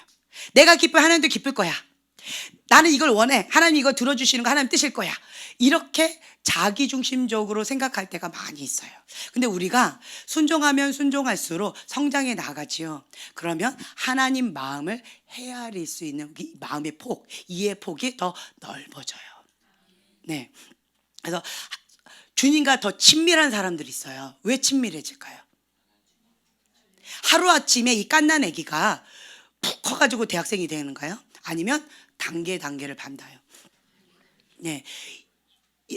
내가 기뻐, 하나님도 기쁠 거야. 나는 이걸 원해. 하나님 이거 들어주시는 거 하나님 뜻일 거야. 이렇게 자기중심적으로 생각할 때가 많이 있어요. 근데 우리가 순종하면 순종할수록 성장해 나가지요. 그러면 하나님 마음을 헤아릴 수 있는 이 마음의 폭, 이해의 폭이 더 넓어져요. 네. 그래서 주님과 더 친밀한 사람들이 있어요. 왜 친밀해질까요? 하루아침에 이 갓난 아기가 푹 커가지고 대학생이 되는가요? 아니면 단계를 밟나요? 네.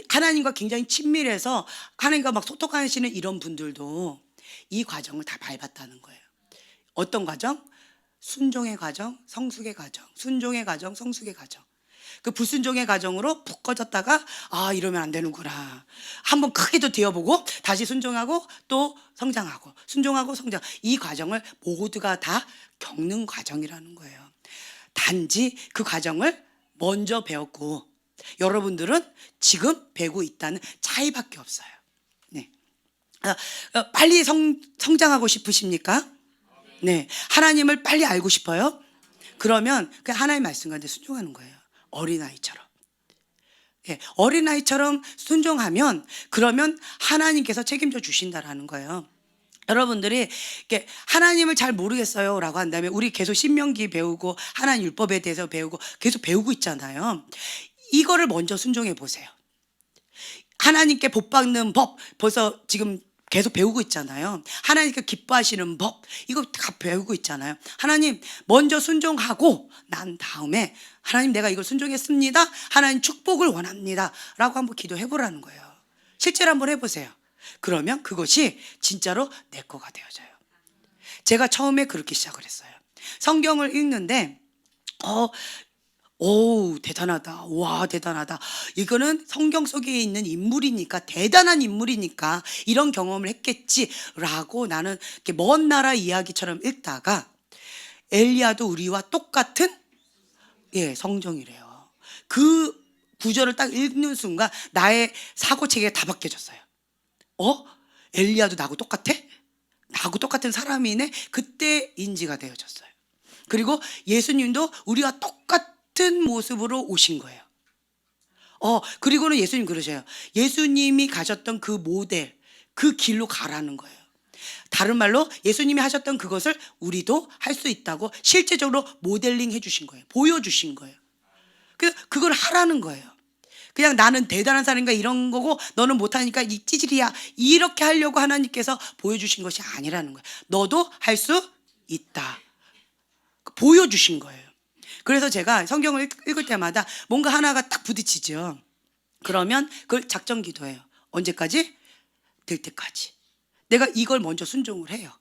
하나님과 굉장히 친밀해서 하나님과 막 소통하시는 이런 분들도 이 과정을 다 밟았다는 거예요. 어떤 과정? 순종의 과정, 성숙의 과정, 순종의 과정, 성숙의 과정. 그 불순종의 과정으로 푹 꺼졌다가 이러면 안 되는구나. 한번 크게 또 되어보고 다시 순종하고 또 성장하고 순종하고 성장. 이 과정을 모두가 다 겪는 과정이라는 거예요. 단지 그 과정을 먼저 배웠고 여러분들은 지금 배우고 있다는 차이밖에 없어요. 네. 빨리 성장하고 싶으십니까? 네. 하나님을 빨리 알고 싶어요? 그러면 그 하나님 말씀 가운데 순종하는 거예요. 어린아이처럼. 예, 어린아이처럼 순종하면 그러면 하나님께서 책임져 주신다라는 거예요. 여러분들이 이렇게 하나님을 잘 모르겠어요 라고 한다면 우리 계속 신명기 배우고 하나님 율법에 대해서 배우고 계속 배우고 있잖아요. 이거를 먼저 순종해 보세요. 하나님께 복 받는 법 벌써 지금 계속 배우고 있잖아요. 하나님께 기뻐하시는 법 이거 다 배우고 있잖아요. 하나님 먼저 순종하고 난 다음에 하나님 내가 이걸 순종했습니다. 하나님 축복을 원합니다 라고 한번 기도해 보라는 거예요. 실제로 한번 해보세요. 그러면 그것이 진짜로 내 거가 되어져요. 제가 처음에 그렇게 시작을 했어요. 성경을 읽는데 오, 대단하다. 와, 대단하다. 이거는 성경 속에 있는 인물이니까, 대단한 인물이니까 이런 경험을 했겠지라고 나는 이렇게 먼 나라 이야기처럼 읽다가 엘리야도 우리와 똑같은 성정이래요. 그 구절을 딱 읽는 순간 나의 사고체계가 다 바뀌어졌어요. 엘리야도 나하고 똑같아? 나하고 똑같은 사람이네? 그때 인지가 되어졌어요. 그리고 예수님도 우리와 똑같은 모습으로 오신 거예요. 그리고는 예수님 그러셔요. 예수님이 가셨던 그 모델, 그 길로 가라는 거예요. 다른 말로 예수님이 하셨던 그것을 우리도 할 수 있다고 실제적으로 모델링 해주신 거예요. 보여주신 거예요. 그래서 그걸 하라는 거예요. 그냥 나는 대단한 사람인가 이런 거고 너는 못하니까 이 찌질이야 이렇게 하려고 하나님께서 보여주신 것이 아니라는 거예요. 너도 할 수 있다. 보여주신 거예요. 그래서 제가 성경을 읽을 때마다 뭔가 하나가 딱 부딪히죠. 그러면 그걸 작전 기도해요. 언제까지? 될 때까지. 내가 이걸 먼저 순종을 해요.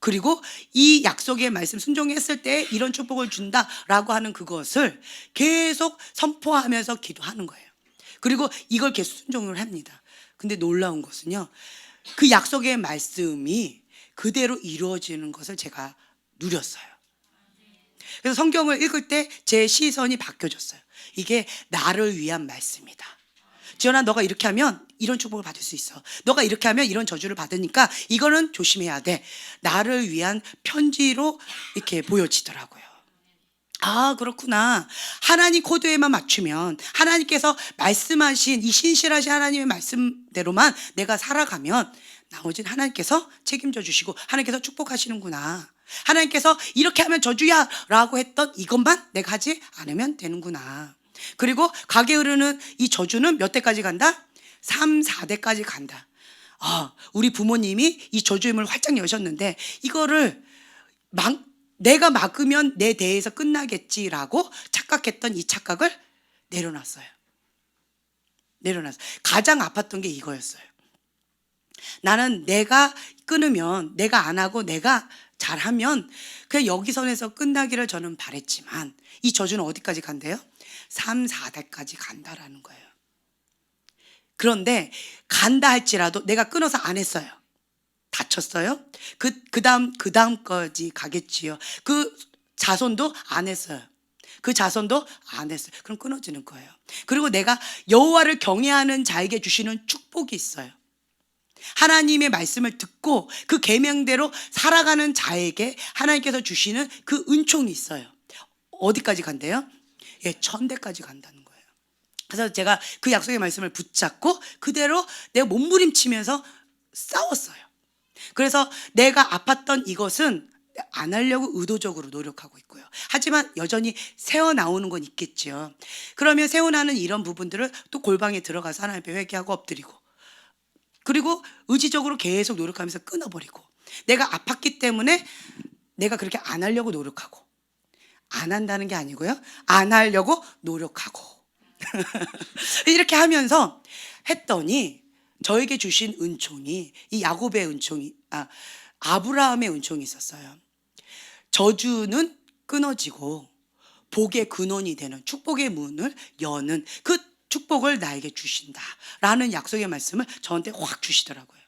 그리고 이 약속의 말씀 순종했을 때 이런 축복을 준다라고 하는 그것을 계속 선포하면서 기도하는 거예요. 그리고 이걸 계속 순종을 합니다. 근데 놀라운 것은요. 그 약속의 말씀이 그대로 이루어지는 것을 제가 누렸어요. 그래서 성경을 읽을 때 제 시선이 바뀌어졌어요. 이게 나를 위한 말씀이다. 지연아, 너가 이렇게 하면 이런 축복을 받을 수 있어. 너가 이렇게 하면 이런 저주를 받으니까 이거는 조심해야 돼. 나를 위한 편지로 이렇게 보여지더라고요. 그렇구나. 하나님 코드에만 맞추면 하나님께서 말씀하신 이 신실하신 하나님의 말씀대로만 내가 살아가면 나머지는 하나님께서 책임져 주시고 하나님께서 축복하시는구나. 하나님께서 이렇게 하면 저주야 라고 했던 이것만 내가 하지 않으면 되는구나. 그리고 가게 흐르는 이 저주는 몇 대까지 간다? 3, 4대까지 간다. 우리 부모님이 이 저주임을 활짝 여셨는데 이거를 내가 막으면 내 대에서 끝나겠지라고 착각했던 이 착각을 내려놨어요. 가장 아팠던 게 이거였어요. 나는 내가 끊으면 내가 안 하고 내가 잘하면 그냥 여기 선에서 끝나기를 저는 바랬지만 이 저주는 어디까지 간대요? 3, 4대까지 간다라는 거예요. 그런데 간다 할지라도 내가 끊어서 안 했어요. 다쳤어요? 그 다음까지 가겠지요. 그 자손도 안 했어요. 그 자손도 안 했어요. 그럼 끊어지는 거예요. 그리고 내가 여호와를 경외하는 자에게 주시는 축복이 있어요. 하나님의 말씀을 듣고 그 계명대로 살아가는 자에게 하나님께서 주시는 그 은총이 있어요. 어디까지 간대요? 예, 1000대까지 간다는 거예요. 그래서 제가 그 약속의 말씀을 붙잡고 그대로 내가 몸부림치면서 싸웠어요. 그래서 내가 아팠던 이것은 안 하려고 의도적으로 노력하고 있고요. 하지만 여전히 새어나오는 건 있겠죠. 그러면 새어나는 이런 부분들을 또 골방에 들어가서 하나님 앞에 회개하고 엎드리고, 그리고 의지적으로 계속 노력하면서 끊어버리고, 내가 아팠기 때문에 내가 그렇게 안 하려고 노력하고, 안 한다는 게 아니고요, 안 하려고 노력하고 이렇게 하면서 했더니 저에게 주신 은총이, 이 야곱의 은총이, 아브라함의 은총이 있었어요. 저주는 끊어지고 복의 근원이 되는 축복의 문을 여는 그 축복을 나에게 주신다라는 약속의 말씀을 저한테 확 주시더라고요.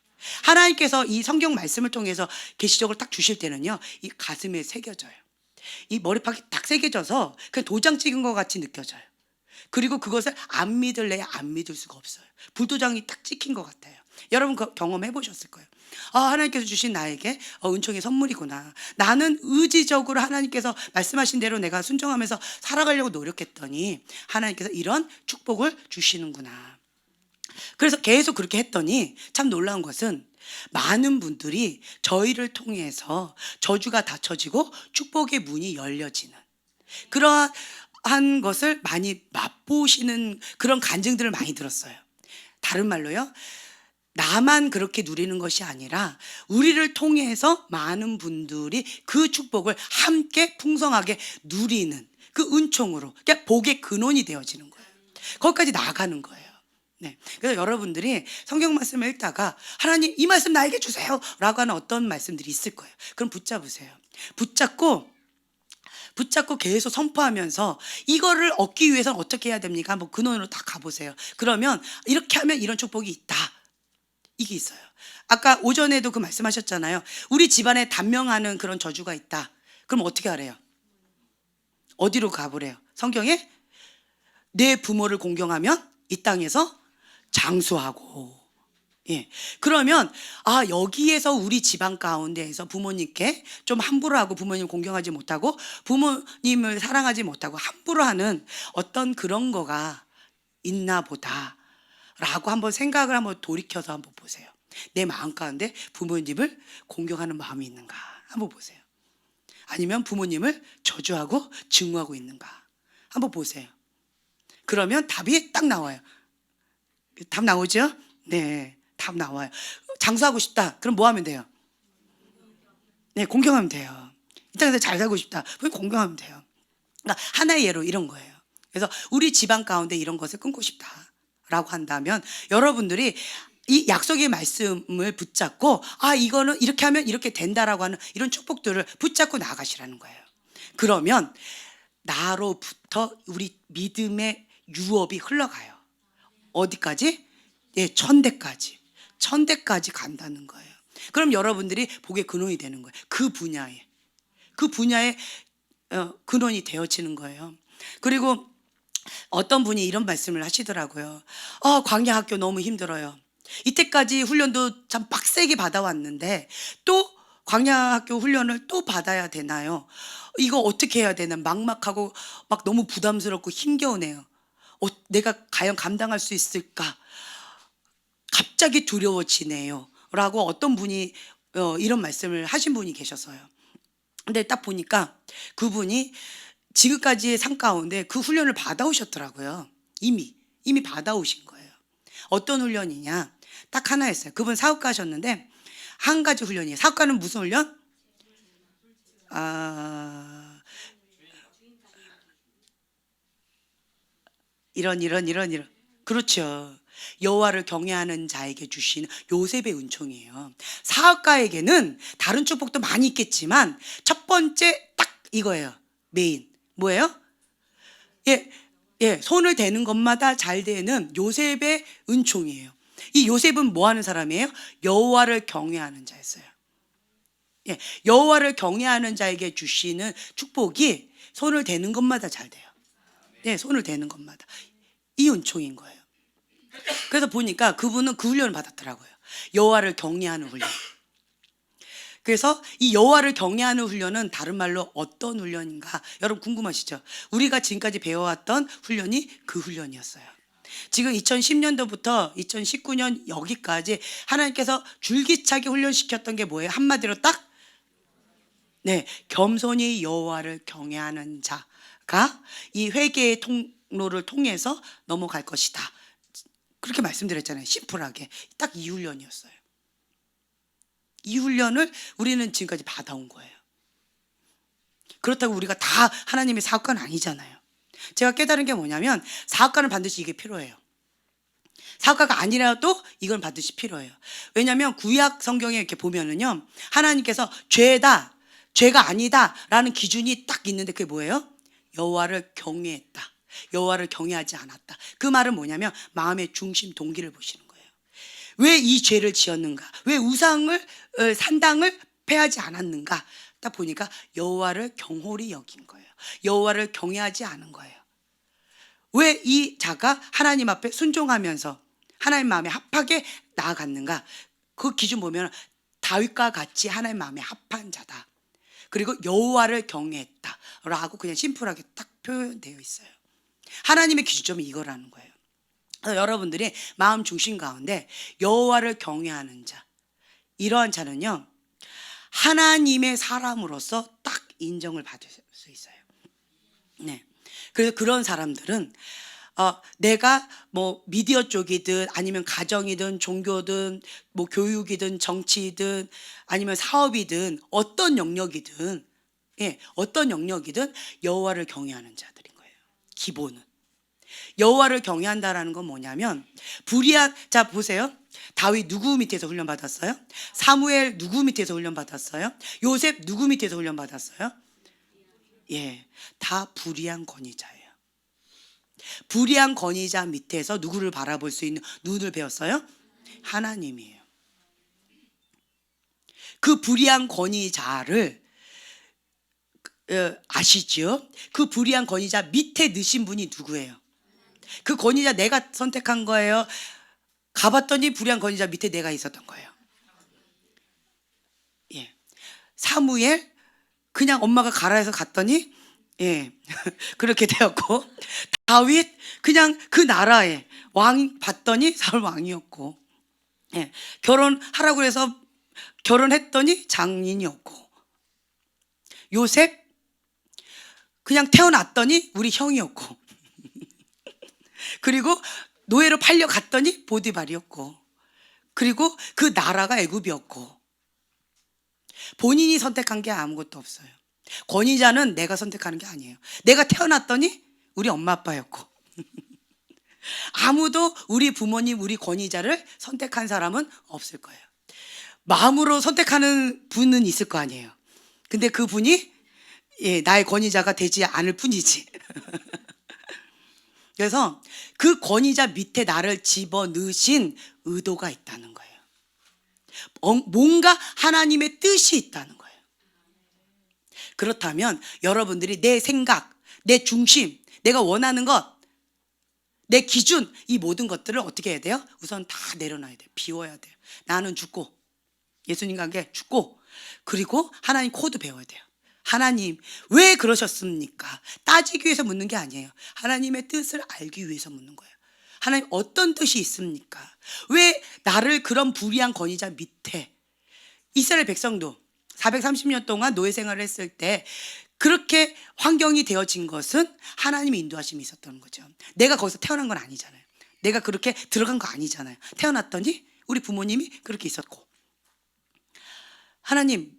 하나님께서 이 성경 말씀을 통해서 계시적으로 딱 주실 때는요, 이 가슴에 새겨져요. 이 머리팍이 딱 새겨져서 그냥 도장 찍은 것 같이 느껴져요. 그리고 그것을 안 믿을래야 안 믿을 수가 없어요. 불도장이 딱 찍힌 것 같아요. 여러분 그 경험해 보셨을 거예요. 하나님께서 주신 나에게 은총의 선물이구나. 나는 의지적으로 하나님께서 말씀하신 대로 내가 순종하면서 살아가려고 노력했더니 하나님께서 이런 축복을 주시는구나. 그래서 계속 그렇게 했더니 참 놀라운 것은 많은 분들이 저희를 통해서 저주가 닫혀지고 축복의 문이 열려지는 그러한 것을 많이 맛보시는 그런 간증들을 많이 들었어요. 다른 말로요, 나만 그렇게 누리는 것이 아니라 우리를 통해서 많은 분들이 그 축복을 함께 풍성하게 누리는 그 은총으로, 그러니까 복의 근원이 되어지는 거예요. 거기까지 나아가는 거예요. 네. 그래서 여러분들이 성경 말씀을 읽다가 하나님 이 말씀 나에게 주세요 라고 하는 어떤 말씀들이 있을 거예요. 그럼 붙잡으세요. 붙잡고 계속 선포하면서 이거를 얻기 위해서는 어떻게 해야 됩니까? 한번 근원으로 다 가보세요. 그러면 이렇게 하면 이런 축복이 있다. 이게 있어요. 아까 오전에도 그 말씀하셨잖아요. 우리 집안에 단명하는 그런 저주가 있다. 그럼 어떻게 하래요? 어디로 가보래요? 성경에 내 부모를 공경하면 이 땅에서 장수하고. 예. 그러면 여기에서 우리 집안 가운데에서 부모님께 좀 함부로 하고 부모님 공경하지 못하고 부모님을 사랑하지 못하고 함부로 하는 어떤 그런 거가 있나 보다 라고 한번 생각을 한번 돌이켜서 한번 보세요. 내 마음 가운데 부모님을 공경하는 마음이 있는가 한번 보세요. 아니면 부모님을 저주하고 증오하고 있는가 한번 보세요. 그러면 답이 딱 나와요. 답 나오죠? 네, 답 나와요. 장수하고 싶다. 그럼 뭐 하면 돼요? 네, 공경하면 돼요. 이 땅에서 잘 살고 싶다. 그럼 공경하면 돼요. 그러니까 하나의 예로 이런 거예요. 그래서 우리 집안 가운데 이런 것을 끊고 싶다라고 한다면 여러분들이 이 약속의 말씀을 붙잡고 이거는 이렇게 하면 이렇게 된다라고 하는 이런 축복들을 붙잡고 나가시라는 거예요. 그러면 나로부터 우리 믿음의 유업이 흘러가요. 어디까지? 예, 1000대까지 간다는 거예요. 그럼 여러분들이 복의 근원이 되는 거예요. 그 분야에 근원이 되어지는 거예요. 그리고 어떤 분이 이런 말씀을 하시더라고요. 광야 학교 너무 힘들어요. 이때까지 훈련도 참 빡세게 받아왔는데 또 광야 학교 훈련을 또 받아야 되나요? 이거 어떻게 해야 되나 막막하고 막 너무 부담스럽고 힘겨우네요. 내가 과연 감당할 수 있을까? 갑자기 두려워지네요 라고 어떤 분이 이런 말씀을 하신 분이 계셨어요. 근데 딱 보니까 그분이 지금까지의 삶 가운데 그 훈련을 받아오셨더라고요. 이미 받아오신 거예요. 어떤 훈련이냐? 딱 하나였어요. 그분 사업가셨는데 한 가지 훈련이에요. 사업가는 무슨 훈련? 이런 그렇죠. 여호와를 경외하는 자에게 주시는 요셉의 은총이에요. 사업가에게는 다른 축복도 많이 있겠지만 첫 번째 딱 이거예요. 메인. 뭐예요? 예, 손을 대는 것마다 잘 되는 요셉의 은총이에요. 이 요셉은 뭐 하는 사람이에요? 여호와를 경외하는 자였어요. 예, 여호와를 경외하는 자에게 주시는 축복이 손을 대는 것마다 잘 돼요. 네, 손을 대는 것마다. 이 은총인 거예요. 그래서 보니까 그분은 그 훈련을 받았더라고요. 여호와를 경외하는 훈련. 그래서 이 여호와를 경외하는 훈련은 다른 말로 어떤 훈련인가? 여러분 궁금하시죠? 우리가 지금까지 배워왔던 훈련이 그 훈련이었어요. 지금 2010년도부터 2019년 여기까지 하나님께서 줄기차게 훈련시켰던 게 뭐예요? 한마디로 딱 네, 겸손히 여호와를 경외하는 자가 이 회개의 통로를 통해서 넘어갈 것이다. 그렇게 말씀드렸잖아요. 심플하게. 딱 이 훈련이었어요. 이 훈련을 우리는 지금까지 받아온 거예요. 그렇다고 우리가 다 하나님의 사업가는 아니잖아요. 제가 깨달은 게 뭐냐면 사업가는 반드시 이게 필요해요. 사업가가 아니라도 이건 반드시 필요해요. 왜냐하면 구약 성경에 이렇게 보면은요, 하나님께서 죄다, 죄가 아니다 라는 기준이 딱 있는데 그게 뭐예요? 여호와를 경외했다. 여호와를 경외하지 않았다. 그 말은 뭐냐면 마음의 중심 동기를 보시는 거예요. 왜 이 죄를 지었는가? 왜 우상을 산당을 패하지 않았는가? 딱 보니까 여호와를 경홀히 여긴 거예요. 여호와를 경외하지 않은 거예요. 왜 이 자가 하나님 앞에 순종하면서 하나님 마음에 합하게 나아갔는가? 그 기준 보면 다윗과 같이 하나님 마음에 합한 자다. 그리고 여호와를 경외했다라고 그냥 심플하게 딱 표현되어 있어요. 하나님의 기준점이 이거라는 거예요. 그래서 여러분들이 마음 중심 가운데 여호와를 경외하는 자, 이러한 자는요 하나님의 사람으로서 딱 인정을 받을 수 있어요. 네. 그래서 그런 사람들은 내가 뭐 미디어 쪽이든 아니면 가정이든 종교든 뭐 교육이든 정치든 아니면 사업이든 어떤 영역이든 어떤 영역이든 여호와를 경외하는 자들인 거예요. 기본은. 여호와를 경외한다라는 건 뭐냐면 불의한 자 보세요. 다윗 누구 밑에서 훈련 받았어요? 사무엘 누구 밑에서 훈련 받았어요? 요셉 누구 밑에서 훈련 받았어요? 예, 다 불의한 권위자예요. 불의한 권위자 밑에서 누구를 바라볼 수 있는 눈을 배웠어요? 하나님이에요. 그 불의한 권위자를 아시죠? 그 불의한 권위자 밑에 넣으신 분이 누구예요? 그 권위자 내가 선택한 거예요? 가봤더니 불의한 권위자 밑에 내가 있었던 거예요. 예. 사무엘 그냥 엄마가 가라 해서 갔더니 그렇게 되었고, 다윗 그냥 그 나라에 왕 봤더니 사울 왕이었고, 결혼하라고 해서 결혼했더니 장인이었고, 요셉 그냥 태어났더니 우리 형이었고, 그리고 노예로 팔려갔더니 보디발이었고, 그리고 그 나라가 애굽이었고, 본인이 선택한 게 아무것도 없어요. 권위자는 내가 선택하는 게 아니에요. 내가 태어났더니 우리 엄마 아빠였고 아무도 우리 부모님, 우리 권위자를 선택한 사람은 없을 거예요. 마음으로 선택하는 분은 있을 거 아니에요. 근데 그 분이 나의 권위자가 되지 않을 뿐이지. 그래서 그 권위자 밑에 나를 집어넣으신 의도가 있다는 거예요. 뭔가 하나님의 뜻이 있다는 거예요. 그렇다면 여러분들이 내 생각, 내 중심, 내가 원하는 것, 내 기준, 이 모든 것들을 어떻게 해야 돼요? 우선 다 내려놔야 돼요. 비워야 돼요. 나는 죽고, 예수님과 함께 죽고, 그리고 하나님 코드 배워야 돼요. 하나님 왜 그러셨습니까? 따지기 위해서 묻는 게 아니에요. 하나님의 뜻을 알기 위해서 묻는 거예요. 하나님 어떤 뜻이 있습니까? 왜 나를 그런 불의한 권위자 밑에, 이스라엘 백성도 430년 동안 노예 생활을 했을 때 그렇게 환경이 되어진 것은 하나님의 인도하심이 있었던 거죠. 내가 거기서 태어난 건 아니잖아요. 내가 그렇게 들어간 거 아니잖아요. 태어났더니 우리 부모님이 그렇게 있었고, 하나님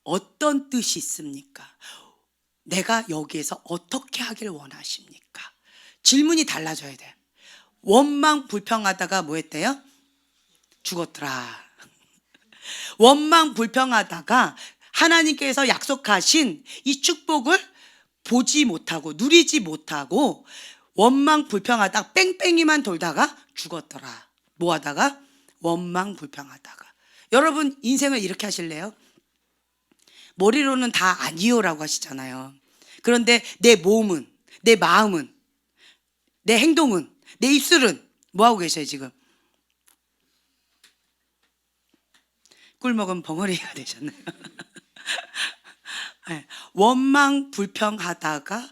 어떤 뜻이 있습니까? 내가 여기에서 어떻게 하길 원하십니까? 질문이 달라져야 돼. 원망 불평하다가 뭐 했대요? 죽었더라. 원망 불평하다가 하나님께서 약속하신 이 축복을 보지 못하고 누리지 못하고 원망 불평하다 뺑뺑이만 돌다가 죽었더라. 뭐 하다가? 원망 불평하다가. 여러분 인생을 이렇게 하실래요? 머리로는 다 아니요라고 하시잖아요. 그런데 내 몸은, 내 마음은, 내 행동은, 내 입술은 뭐 하고 계셔요 지금? 꿀 먹은 벙어리가 되셨네요. 네, 원망 불평하다가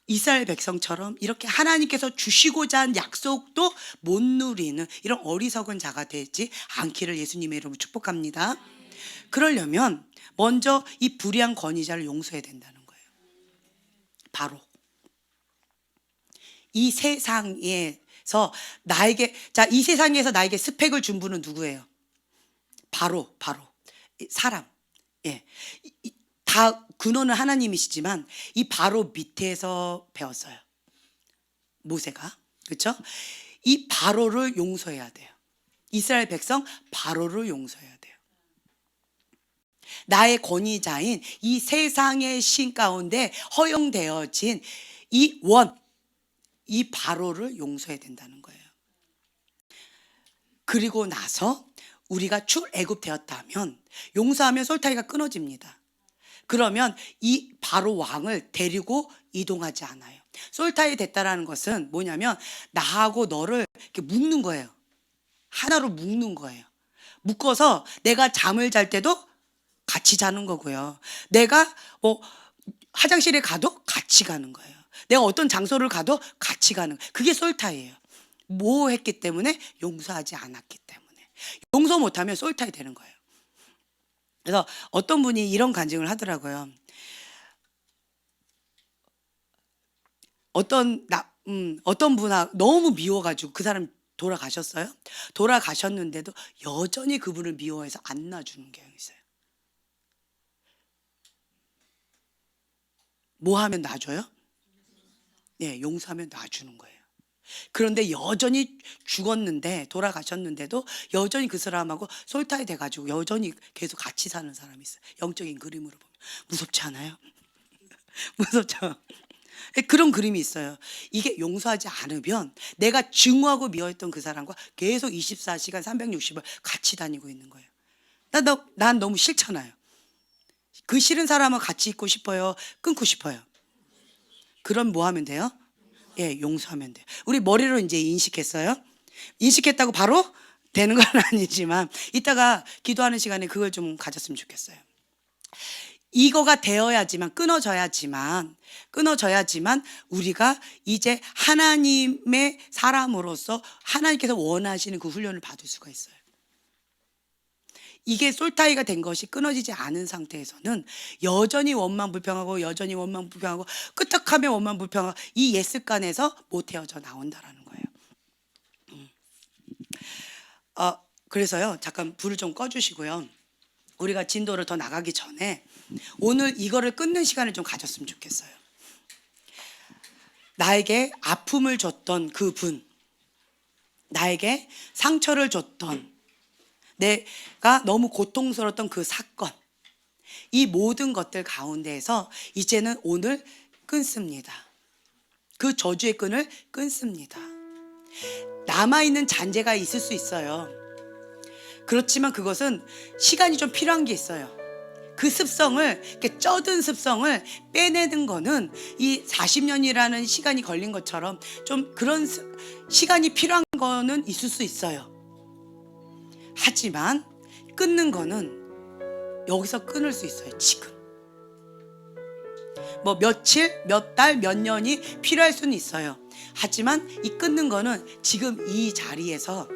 이스라엘 백성처럼 이렇게 하나님께서 주시고자 한 약속도 못 누리는 이런 어리석은 자가 되지 않기를 예수님의 이름으로 축복합니다. 그러려면 먼저 이 불의한 권위자를 용서해야 된다는 거예요. 바로 이 세상에서 나에게, 자, 이 세상에서 나에게 스펙을 준 분은 누구예요? 바로 사람. 예, 다 근원은 하나님이시지만 이 바로 밑에서 배웠어요. 모세가. 그렇죠? 이 바로를 용서해야 돼요. 이스라엘 백성 바로를 용서해야 돼요. 나의 권위자인 이 세상의 신 가운데 허용되어진 이 바로를 용서해야 된다는 거예요. 그리고 나서 우리가 출애굽되었다면 용서하면 솔타이가 끊어집니다. 그러면 이 바로 왕을 데리고 이동하지 않아요. 솔타이 됐다라는 것은 뭐냐면 나하고 너를 이렇게 묶는 거예요. 하나로 묶는 거예요. 묶어서 내가 잠을 잘 때도 같이 자는 거고요. 내가 뭐 화장실에 가도 같이 가는 거예요. 내가 어떤 장소를 가도 같이 가는 거예요. 그게 솔타이예요. 뭐 했기 때문에? 용서하지 않았기 때문에. 용서 못하면 솔타이 되는 거예요. 그래서 어떤 분이 이런 간증을 하더라고요. 어떤 분하 너무 미워가지고 그 사람 돌아가셨어요. 돌아가셨는데도 여전히 그분을 미워해서 안 놔주는 경향이 있어요. 뭐 하면 놔줘요? 네, 용서하면 놔주는 거예요. 그런데 여전히 죽었는데 돌아가셨는데도 여전히 그 사람하고 솔타이 돼가지고 여전히 계속 같이 사는 사람이 있어요. 영적인 그림으로 보면 무섭지 않아요? 무섭죠? 그런 그림이 있어요. 이게 용서하지 않으면 내가 증오하고 미워했던 그 사람과 계속 24시간 360을 같이 다니고 있는 거예요. 난 너무 싫잖아요. 그 싫은 사람과 같이 있고 싶어요? 끊고 싶어요? 그럼 뭐 하면 돼요? 예, 용서하면 돼요. 우리 머리로 이제 인식했어요. 인식했다고 바로 되는 건 아니지만 이따가 기도하는 시간에 그걸 좀 가졌으면 좋겠어요. 이거가 되어야지만 끊어져야지만 우리가 이제 하나님의 사람으로서 하나님께서 원하시는 그 훈련을 받을 수가 있어요. 이게 솔타이가 된 것이 끊어지지 않은 상태에서는 여전히 원망불평하고 끄떡하면 원망불평하고 이 옛습관에서 못 헤어져 나온다라는 거예요. 그래서요, 잠깐 불을 좀 꺼주시고요. 우리가 진도를 더 나가기 전에 오늘 이거를 끊는 시간을 좀 가졌으면 좋겠어요. 나에게 아픔을 줬던 그분, 나에게 상처를 줬던, 내가 너무 고통스러웠던 그 사건, 이 모든 것들 가운데에서 이제는 오늘 끊습니다. 그 저주의 끈을 끊습니다. 남아있는 잔재가 있을 수 있어요. 그렇지만 그것은 시간이 좀 필요한 게 있어요. 그 습성을, 이렇게 쩌든 습성을 빼내는 거는 이 40년이라는 시간이 걸린 것처럼 좀 그런 시간이 필요한 거는 있을 수 있어요. 하지만 끊는 거는 여기서 끊을 수 있어요. 지금. 뭐 며칠, 몇 달, 몇 년이 필요할 수는 있어요. 하지만 이 끊는 거는 지금 이 자리에서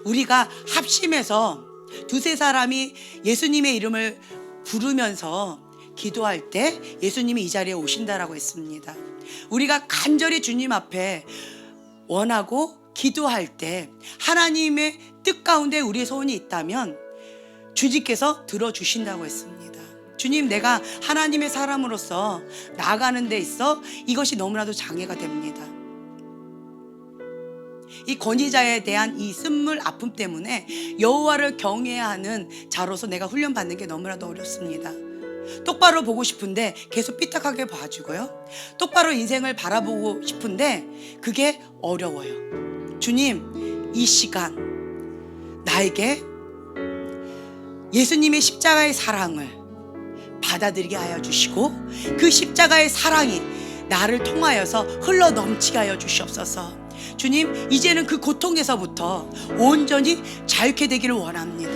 우리가 합심해서 두세 사람이 예수님의 이름을 부르면서 기도할 때 예수님이 이 자리에 오신다라고 했습니다. 우리가 간절히 주님 앞에 원하고 기도할 때 하나님의 뜻 가운데 우리의 소원이 있다면 주님께서 들어주신다고 했습니다. 주님, 내가 하나님의 사람으로서 나아가는 데 있어 이것이 너무나도 장애가 됩니다. 이 권위자에 대한 이 쓴물 아픔 때문에 여호와를 경외해야 하는 자로서 내가 훈련받는 게 너무나도 어렵습니다. 똑바로 보고 싶은데 계속 삐딱하게 봐주고요. 똑바로 인생을 바라보고 싶은데 그게 어려워요. 주님, 이 시간 나에게 예수님의 십자가의 사랑을 받아들이게 하여 주시고 그 십자가의 사랑이 나를 통하여서 흘러 넘치게 하여 주시옵소서. 주님, 이제는 그 고통에서부터 온전히 자유케 되기를 원합니다.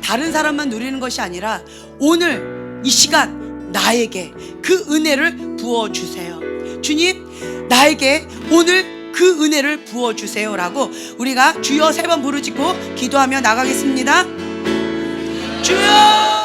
다른 사람만 누리는 것이 아니라 오늘 이 시간 나에게 그 은혜를 부어주세요. 주님, 나에게 오늘 그 은혜를 부어주세요라고 우리가 주여 3번 부르짖고 기도하며 나가겠습니다. 주여!